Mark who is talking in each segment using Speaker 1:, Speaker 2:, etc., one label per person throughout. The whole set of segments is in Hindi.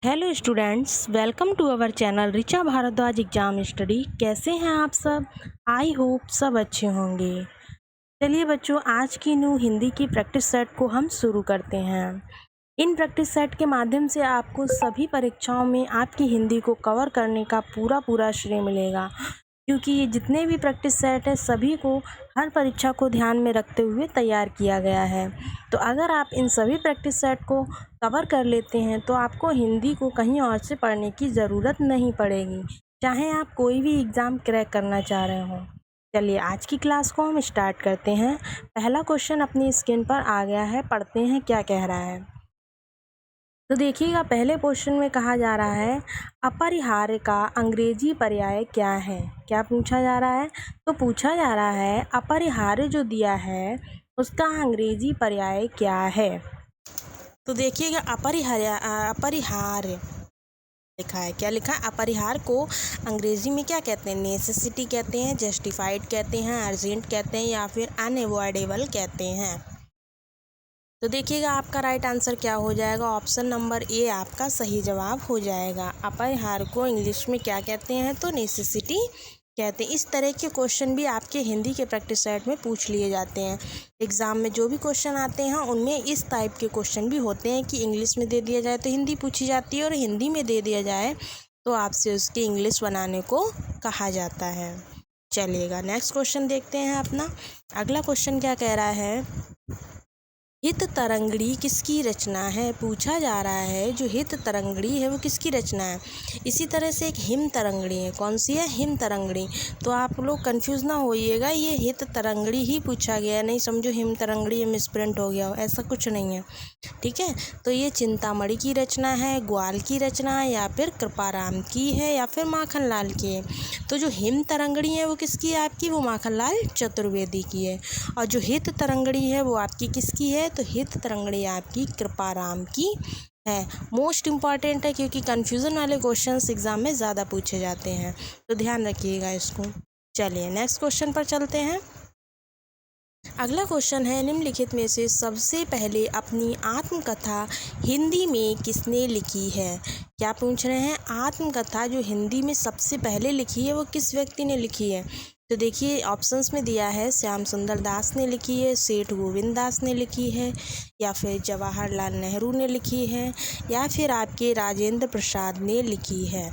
Speaker 1: Hello students, welcome to our channel Richa Bhardwaj exam study. कैसे हैं आप सब? आई होप सब अच्छे होंगे। चलिए बच्चों, आज की न्यू हिंदी की प्रैक्टिस सेट को हम शुरू करते हैं। इन प्रैक्टिस सेट के माध्यम से आपको सभी परीक्षाओं में आपकी हिंदी को कवर करने का पूरा श्रेय मिलेगा, क्योंकि ये जितने भी प्रैक्टिस सेट है सभी को हर परीक्षा को ध्यान में रखते हुए तैयार किया गया है। तो अगर आप इन सभी प्रैक्टिस सेट को कवर कर लेते हैं तो आपको हिंदी को कहीं और से पढ़ने की ज़रूरत नहीं पड़ेगी, चाहे आप कोई भी एग्ज़ाम क्रैक करना चाह रहे हो। चलिए आज की क्लास को हम स्टार्ट करते हैं। पहला क्वेश्चन अपनी स्क्रीन पर आ गया है, पढ़ते हैं क्या कह रहा है। तो देखिएगा, पहले क्वेश्चन में कहा जा रहा है अपरिहार्य का अंग्रेजी पर्याय क्या है। क्या पूछा जा रहा है? तो पूछा जा रहा है अपरिहार्य जो दिया है उसका अंग्रेजी पर्याय क्या है। तो देखिएगा, अपरिहार्य लिखा है। क्या लिखा है? अपरिहार्य को अंग्रेजी में क्या कहते हैं? नेसेसिटी कहते हैं, जस्टिफाइड कहते हैं, अर्जेंट कहते हैं या फिर अनएवॉइडेबल कहते हैं। तो देखिएगा आपका राइट आंसर क्या हो जाएगा। ऑप्शन नंबर ए आपका सही जवाब हो जाएगा। अपरिहार्य को इंग्लिश में क्या कहते हैं? तो नेसेसिटी कहते हैं। इस तरह के क्वेश्चन भी आपके हिंदी के प्रैक्टिस सेट में पूछ लिए जाते हैं। एग्ज़ाम में जो भी क्वेश्चन आते हैं उनमें इस टाइप के क्वेश्चन भी होते हैं कि इंग्लिश में दे दिया जाए तो हिंदी पूछी जाती है, और हिंदी में दे दिया जाए तो आपसे उसकी इंग्लिश बनाने को कहा जाता है। चलिएगा नेक्स्ट क्वेश्चन देखते हैं अपना। अगला क्वेश्चन क्या कह रहा है? हित तरंगड़ी किसकी रचना है? पूछा जा रहा है जो हित तरंगड़ी है वो किसकी रचना है। इसी तरह से एक हिम तरंगड़ी है। कौन सी है? हिम तरंगड़ी। तो आप लोग कंफ्यूज ना होइएगा, ये हित तरंगड़ी ही पूछा गया है, नहीं समझो हिम तरंगड़ी मिसप्रिंट हो गया हो, ऐसा कुछ नहीं है, ठीक है। तो ये चिंतामणि की रचना है, ग्वाल की रचना है, या फिर कृपाराम की है, या फिर माखनलाल की है। तो जो हिम तरंगड़ी है वो किसकी है आपकी? वो माखनलाल चतुर्वेदी की है। और जो हित तरंगड़ी है वो आपकी किसकी है? तो हित तरंगड़ी आपकी कृपाराम की है। मोस्ट इम्पॉर्टेंट है क्योंकि कन्फ्यूज़न वाले क्वेश्चंस एग्जाम में ज़्यादा पूछे जाते हैं, तो ध्यान रखिएगा इसको। चलिए नेक्स्ट क्वेश्चन पर चलते हैं। अगला क्वेश्चन है निम्नलिखित में से सबसे पहले अपनी आत्मकथा हिंदी में किसने लिखी है। क्या पूछ रहे हैं? आत्मकथा जो हिंदी में सबसे पहले लिखी है वो किस व्यक्ति ने लिखी है। तो देखिए ऑप्शंस में दिया है श्याम सुंदर दास ने लिखी है, सेठ गोविंद दास ने लिखी है, या फिर जवाहरलाल नेहरू ने लिखी है, या फिर आपके राजेंद्र प्रसाद ने लिखी है।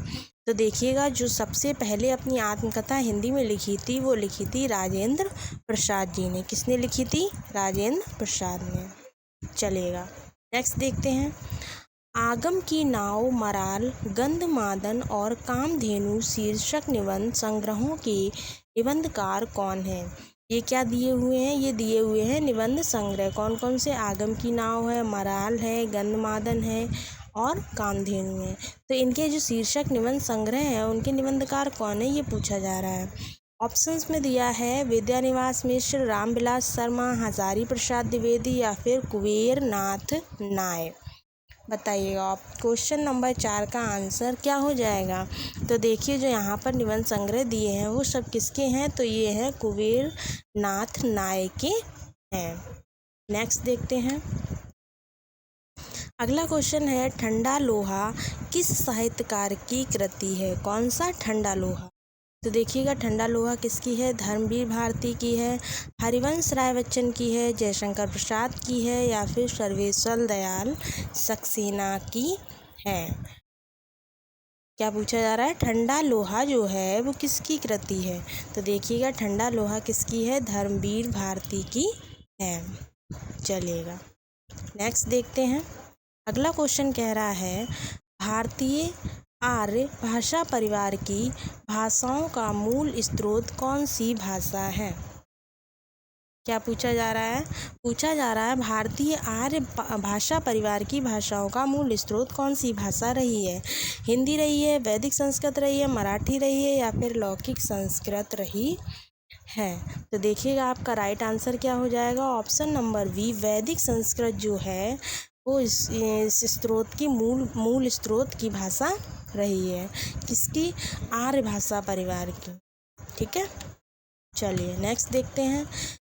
Speaker 1: तो देखिएगा जो सबसे पहले अपनी आत्मकथा हिंदी में लिखी थी वो लिखी थी राजेंद्र प्रसाद जी ने। किसने लिखी थी? राजेंद्र प्रसाद ने। चलेगा नेक्स्ट देखते हैं। आगम की नाव, मराल, गंधमादन और कामधेनु शीर्षक निबंध संग्रहों के निबंधकार कौन है। ये क्या दिए हुए हैं? ये दिए हुए हैं निबंध संग्रह। कौन कौन से? आगम की नाव है, मराल है, गंधमादन है और कामधेनु है। तो इनके जो शीर्षक निबंध संग्रह है उनके निबंधकार कौन है ये पूछा जा रहा है। ऑप्शंस में दिया है विद्यानिवास मिश्र, रामविलास शर्मा, हजारी प्रसाद द्विवेदी, या फिर कुबेर नाथ नाय। बताइएगा आप क्वेश्चन नंबर 4 का आंसर क्या हो जाएगा। तो देखिए जो यहाँ पर निबंध संग्रह दिए हैं वो सब किसके हैं? तो ये हैं कुबेर नाथ नाय के हैं। नेक्स्ट देखते हैं। अगला क्वेश्चन है ठंडा लोहा किस साहित्यकार की कृति है। कौन सा? ठंडा लोहा। तो देखिएगा ठंडा लोहा किसकी है? धर्मवीर भारती की है, हरिवंश राय बच्चन की है, जयशंकर प्रसाद की है, या फिर सर्वेश्वर दयाल सक्सेना की है। क्या पूछा जा रहा है? ठंडा लोहा जो है वो किसकी कृति है। तो देखिएगा ठंडा लोहा किसकी है? धर्मवीर भारती की है। चलिएगा नेक्स्ट देखते हैं। अगला क्वेश्चन कह रहा है भारतीय आर्य भाषा परिवार की भाषाओं का मूल स्रोत कौन सी भाषा है। क्या पूछा जा रहा है? पूछा जा रहा है भारतीय आर्य भाषा परिवार की भाषाओं का मूल स्रोत कौन सी भाषा रही है। हिंदी रही है, वैदिक संस्कृत रही है, मराठी रही है, या फिर लौकिक संस्कृत रही है। तो देखिएगा आपका राइट आंसर क्या हो जाएगा। ऑप्शन नंबर बी वैदिक संस्कृत जो है वो इस स्रोत की मूल स्रोत की भाषा रही है। किसकी? आर्य भाषा परिवार की, ठीक है। चलिए नेक्स्ट देखते हैं।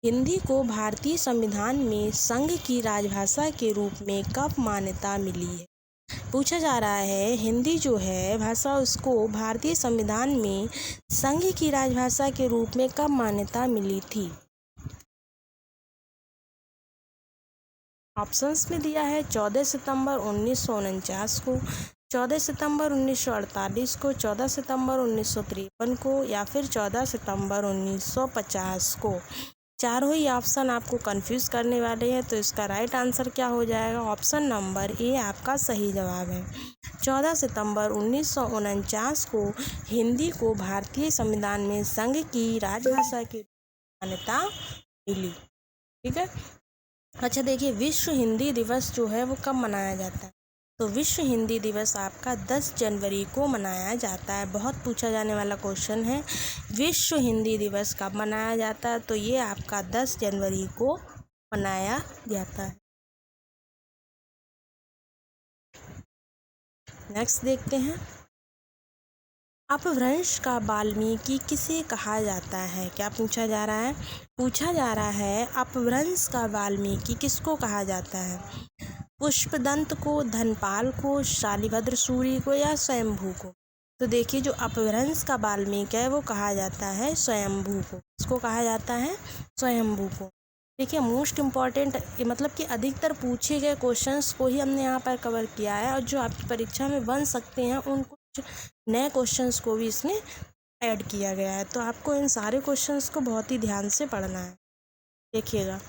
Speaker 1: हिंदी को भारतीय संविधान में संघ की राजभाषा के रूप में कब मान्यता मिली है। पूछा जा रहा है हिंदी जो है भाषा उसको भारतीय संविधान में संघ की राजभाषा के रूप में कब मान्यता मिली थी। ऑप्शंस में दिया है 14 सितंबर 1949 को, 14 सितंबर 1948 को, 14 सितंबर 1953 को या फिर 14 सितंबर 1950 को। चारों ही ऑप्शन आपको कंफ्यूज करने वाले हैं, तो इसका राइट आंसर क्या हो जाएगा? ऑप्शन नंबर ए आपका सही जवाब है। 14 सितंबर 1949 को हिंदी को भारतीय संविधान में संघ की राजभाषा की मान्यता मिली। ठीक है। अच्छा देखिए, विश्व हिंदी दिवस जो है वो कब मनाया जाता है? तो विश्व हिंदी दिवस आपका 10 जनवरी को मनाया जाता है। बहुत पूछा जाने वाला क्वेश्चन है, विश्व हिंदी दिवस कब मनाया जाता है? तो ये आपका 10 जनवरी को मनाया जाता है। नेक्स्ट देखते हैं, अपभ्रंश का वाल्मीकि किसे कहा जाता है? क्या पूछा जा रहा है? पूछा जा रहा है अपभ्रंश का वाल्मीकि किसको कहा जाता है? पुष्पदंत को, धनपाल को, शालिभद्र सूरि को या स्वयंभू को? तो देखिए, जो अपभ्रंश का वाल्मीकि है वो कहा जाता है स्वयंभू को। इसको कहा जाता है स्वयंभू को। देखिए, मोस्ट इम्पॉर्टेंट मतलब कि अधिकतर पूछे गए क्वेश्चंस को ही हमने यहाँ पर कवर किया है, और जो आपकी परीक्षा में बन सकते हैं उन कुछ नए क्वेश्चंस को भी इसमें ऐड किया गया है। तो आपको इन सारे क्वेश्चंस को बहुत ही ध्यान से पढ़ना है। देखिएगा,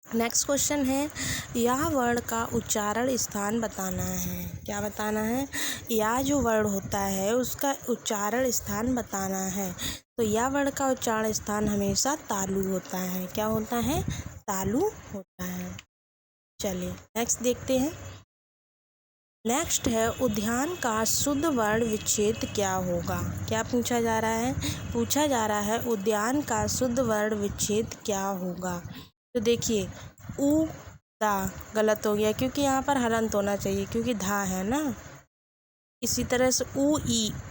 Speaker 1: नेक्स्ट क्वेश्चन है, या वर्ण का उच्चारण स्थान बताना है। क्या बताना है? या जो वर्ण होता है उसका उच्चारण स्थान बताना है। तो या वर्ण का उच्चारण स्थान हमेशा तालु होता है। क्या होता है? तालु होता है। चलिए नेक्स्ट देखते हैं। नेक्स्ट है, उद्यान का शुद्ध वर्ण विच्छेद क्या होगा? क्या पूछा जा रहा है? पूछा जा रहा है उद्यान का शुद्ध वर्ण विच्छेद क्या होगा? तो देखिए, उ दा गलत हो गया, क्योंकि यहाँ पर हलंत होना चाहिए, क्योंकि धा है ना। इसी तरह से उ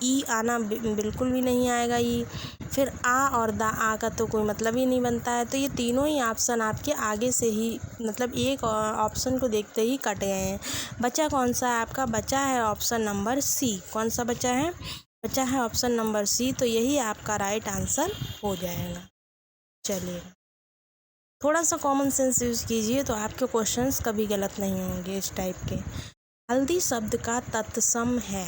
Speaker 1: ई आना बिल्कुल भी नहीं आएगा। ई फिर आ और दा, आ का तो कोई मतलब ही नहीं बनता है। तो ये तीनों ही ऑप्शन आपके आगे से ही मतलब एक ऑप्शन को देखते ही कट गए हैं। बचा कौन सा है आपका? बचा है ऑप्शन नंबर सी। कौन सा बचा है? बचा है ऑप्शन नंबर सी। तो यही आपका राइट आंसर हो जाएगा। चलिए, थोड़ा सा कॉमन सेंस यूज़ कीजिए तो आपके क्वेश्चंस कभी गलत नहीं होंगे इस टाइप के। हल्दी शब्द का तत्सम है।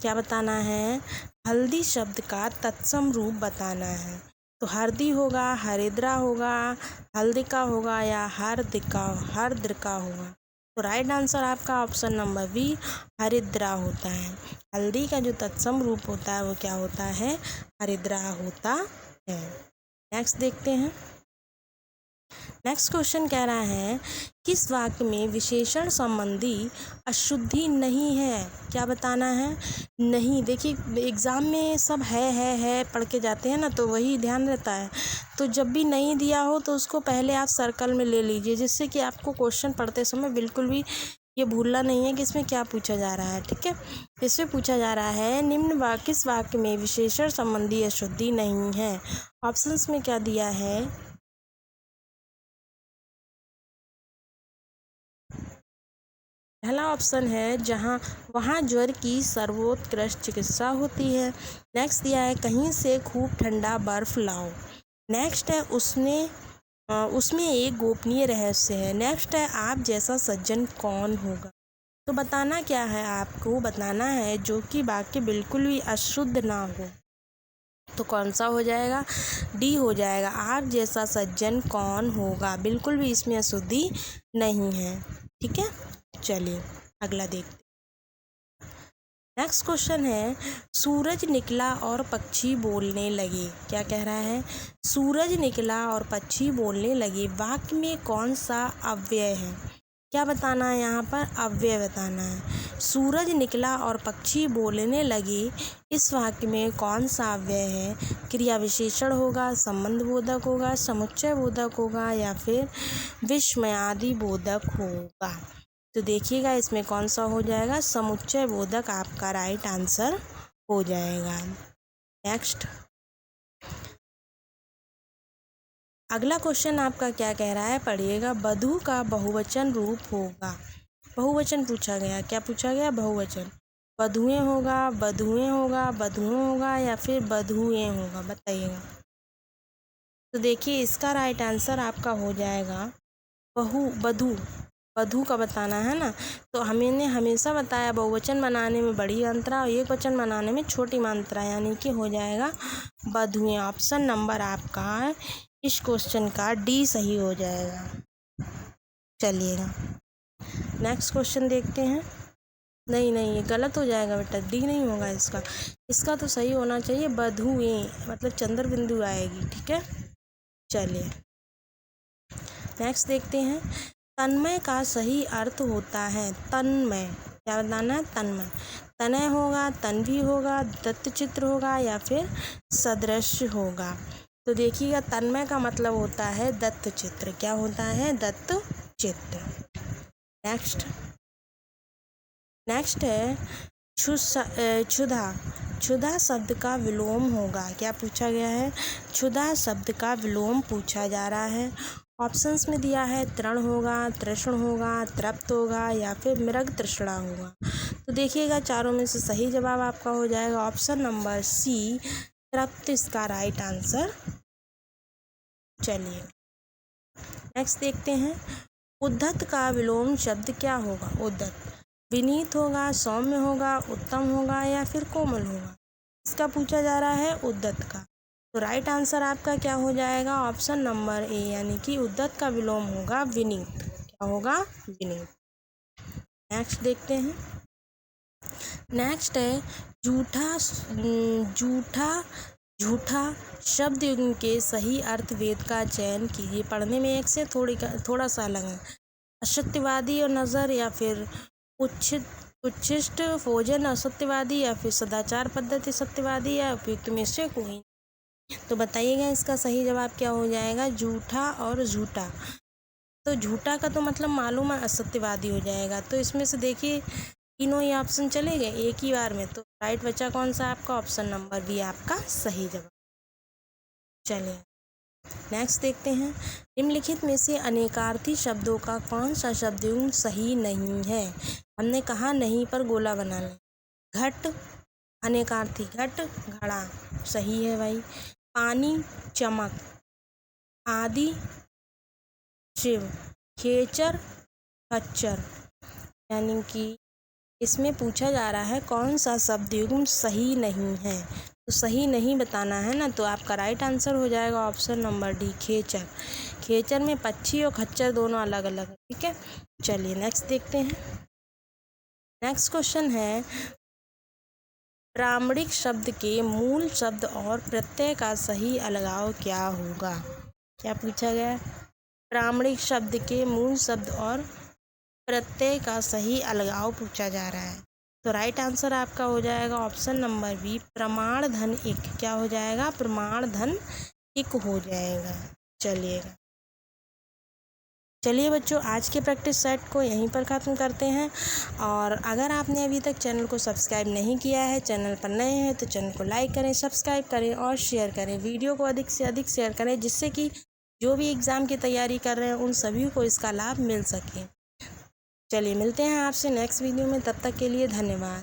Speaker 1: क्या बताना है? हल्दी शब्द का तत्सम रूप बताना है। तो हरदी होगा, हरिद्रा होगा, हल्दिका होगा या हरदिका होगा। तो राइट आंसर आपका ऑप्शन नंबर बी हरिद्रा होता है। हल्दी का जो तत्सम रूप होता है वो क्या होता है? हरिद्रा होता है। नेक्स्ट देखते हैं। नेक्स्ट क्वेश्चन कह रहा है, किस वाक्य में विशेषण संबंधी अशुद्धि नहीं है? क्या बताना है? नहीं। देखिए, एग्ज़ाम में सब है पढ़ के जाते हैं ना, तो वही ध्यान रहता है। तो जब भी नहीं दिया हो तो उसको पहले आप सर्कल में ले लीजिए, जिससे कि आपको क्वेश्चन पढ़ते समय बिल्कुल भी ये भूलना नहीं है कि इसमें क्या पूछा जा रहा है। ठीक है। इसमें पूछा जा रहा है, निम्न किस वाक्य में विशेषण संबंधी अशुद्धि नहीं है? ऑप्शंस में क्या दिया है? पहला ऑप्शन है वहाँ ज्वर की सर्वोत्कृष्ट चिकित्सा होती है। नेक्स्ट दिया है, कहीं से खूब ठंडा बर्फ लाओ। नेक्स्ट है, उसमें एक गोपनीय रहस्य है। नेक्स्ट है, आप जैसा सज्जन कौन होगा? तो बताना क्या है? आपको बताना है जो कि वाक्य बिल्कुल भी अशुद्ध ना हो। तो कौन सा हो जाएगा? डी हो जाएगा, आप जैसा सज्जन कौन होगा। बिल्कुल भी इसमें अशुद्धि नहीं है। ठीक है। चलिए अगला देखते। नेक्स्ट क्वेश्चन है, सूरज निकला और पक्षी बोलने लगे। क्या कह रहा है? सूरज निकला और पक्षी बोलने लगे, वाक्य में कौन सा अव्यय है? क्या बताना है? यहाँ पर अव्यय बताना है। सूरज निकला और पक्षी बोलने लगे, इस वाक्य में कौन सा अव्यय है? क्रिया विशेषण होगा, संबंध बोधक होगा, समुच्चय बोधक होगा या फिर विस्मयादि बोधक होगा? तो देखिएगा, इसमें कौन सा हो जाएगा? समुच्चय बोधक आपका राइट आंसर हो जाएगा। नेक्स्ट अगला क्वेश्चन आपका क्या कह रहा है? पढ़िएगा, वधु का बहुवचन रूप होगा। बहुवचन पूछा गया। क्या पूछा गया? बहुवचन। बधुएं होगा, बधुएं होगा, बधुओं होगा या फिर बधुएं होगा, बताइएगा। तो देखिए इसका राइट आंसर आपका हो जाएगा बधू। बधू का बताना है ना। तो हमने हमेशा बताया बहुवचन बनाने में बड़ी मात्रा और एक वचन बनाने में छोटी मात्रा, यानी कि हो जाएगा बधुएं। ऑप्शन नंबर आपका इस क्वेश्चन का डी सही हो जाएगा। चलिएगा नेक्स्ट क्वेश्चन देखते हैं। नहीं ये गलत हो जाएगा बेटा, डी नहीं होगा इसका तो सही होना चाहिए बधुएं, मतलब चंद्र बिंदु आएगी। ठीक है, चलिए नेक्स्ट देखते हैं। तन्मय का सही अर्थ होता है तन्मय। क्या बताना है? तन्मय। तनय होगा, तन्वी होगा, दत्तचित्र होगा या फिर सदृश होगा। तो देखिएगा तन्मय का मतलब होता है दत्तचित्र। क्या होता है? दत्तचित्र। नेक्स्ट है क्षुधा। क्षुधा शब्द का विलोम होगा। क्या पूछा गया है? क्षुधा शब्द का विलोम पूछा जा रहा है। ऑप्शंस में दिया है तृण होगा, तृष्ण होगा, तृप्त होगा या फिर मृग तृष्णा होगा। तो देखिएगा चारों में से सही जवाब आपका हो जाएगा ऑप्शन नंबर सी, तृप्त इसका राइट आंसर। चलिए नेक्स्ट देखते हैं। उद्धत का विलोम शब्द क्या होगा? उद्धत। विनीत होगा, सौम्य होगा, उत्तम होगा या फिर कोमल होगा। इसका पूछा जा रहा है उद्धत का। तो राइट आंसर आपका क्या हो जाएगा? ऑप्शन नंबर ए, यानी कि उद्धत का विलोम होगा विनीत। क्या होगा? विनीत। नेक्स्ट देखते हैं। नेक्स्ट है झूठा शब्द युग्म के सही अर्थ वेद का चयन कीजिए। पढ़ने में एक से थोड़ा सा अलग है। असत्यवादी और नज़र या फिर उच्छिष्ट भोजन असत्यवादी या फिर सदाचार पद्धति सत्यवादी या उपयुक्त में से कोई। तो बताइएगा इसका सही जवाब क्या हो जाएगा? झूठा और झूठा। तो झूठा का तो मतलब मालूम है असत्यवादी हो जाएगा। तो इसमें से देखिए तीनों ही ऑप्शन चले गए एक ही बार में। तो राइट बचा कौन सा आपका? ऑप्शन नंबर बी आपका सही जवाब। चलिए नेक्स्ट देखते हैं। निम्नलिखित में से अनेकार्थी शब्दों का कौन सा शब्द युग्म सही नहीं है? हमने कहा नहीं पर गोला बना लें। घट, अनेकार्थी घट, घड़ा सही है भाई। पानी, चमक, आदि, शिव, खेचर, खच्चर। यानी कि इसमें पूछा जा रहा है कौन सा शब्द युग्म सही नहीं है। तो सही नहीं बताना है ना। तो आपका राइट आंसर हो जाएगा ऑप्शन नंबर डी, खेचर। खेचर में पक्षी और खच्चर दोनों अलग अलग है। ठीक है, चलिए नेक्स्ट देखते हैं। नेक्स्ट क्वेश्चन है प्रामाणिक शब्द के मूल शब्द और प्रत्यय का सही अलगाव क्या होगा? क्या पूछा गया? प्रामाणिक शब्द के मूल शब्द और प्रत्यय का सही अलगाव पूछा जा रहा है। तो राइट आंसर आपका हो जाएगा ऑप्शन नंबर बी, प्रमाण धन एक। क्या हो जाएगा? प्रमाण धन एक हो जाएगा। चलिए बच्चों आज के प्रैक्टिस सेट को यहीं पर ख़त्म करते हैं। और अगर आपने अभी तक चैनल को सब्सक्राइब नहीं किया है, चैनल पर नए हैं तो चैनल को लाइक करें, सब्सक्राइब करें और शेयर करें। वीडियो को अधिक से अधिक शेयर करें जिससे कि जो भी एग्ज़ाम की तैयारी कर रहे हैं उन सभी को इसका लाभ मिल सके। चलिए मिलते हैं आपसे नेक्स्ट वीडियो में, तब तक के लिए धन्यवाद।